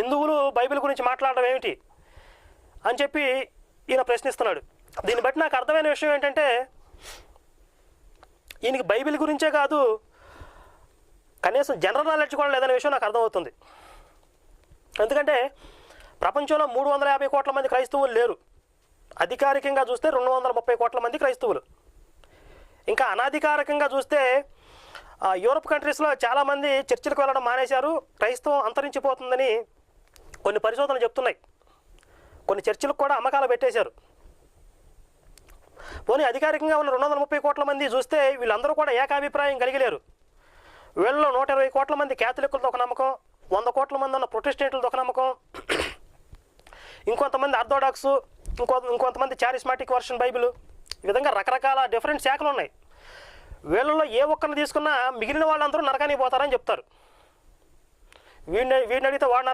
హిందువులు బైబిల్ గురించి మాట్లాడడం ఏమిటి అని చెప్పి ఈయన ప్రశ్నిస్తున్నాడు. దీన్ని బట్టి నాకు అర్థమైన విషయం ఏంటంటే ఈయనకి బైబిల్ గురించే కాదు, కనీసం జనరల్ నాలెడ్జ్ కూడా లేదనే విషయం నాకు అర్థమవుతుంది. ఎందుకంటే ప్రపంచంలో 350 కోట్ల మంది క్రైస్తవులు లేరు. అధికారికంగా చూస్తే 230 కోట్ల మంది క్రైస్తవులు. ఇంకా అనధికారికంగా చూస్తే యూరప్ కంట్రీస్లో చాలామంది చర్చిలకు వెళ్ళడం మానేశారు. క్రైస్తవం అంతరించిపోతుందని కొన్ని పరిశోధనలు చెప్తున్నాయి. కొన్ని చర్చిలకు కూడా అమ్మకాలు పెట్టేశారు. పోనీ అధికారికంగా ఉన్న 230 కోట్ల మంది చూస్తే వీళ్ళందరూ కూడా ఏకాభిప్రాయం కలిగలేరు. వీళ్ళలో 120 కోట్ల మంది క్యాథలికులతో ఒక నమ్మకం, 100 కోట్ల మంది ఉన్న ప్రొటెస్టెంట్లతో ఒక నమ్మకం, ఇంకొంతమంది ఆర్థోడాక్స్, ఇంకొంతమంది చారిస్మాటిక్ వర్షన్ బైబిల్, ఈ విధంగా రకరకాల డిఫరెంట్ శాఖలు ఉన్నాయి. వీళ్ళలో ఏ ఒక్కరిని తీసుకున్నా మిగిలిన వాళ్ళందరూ నరకానికి పోతారని చెప్తారు. వీడిని అడిగితే వాడు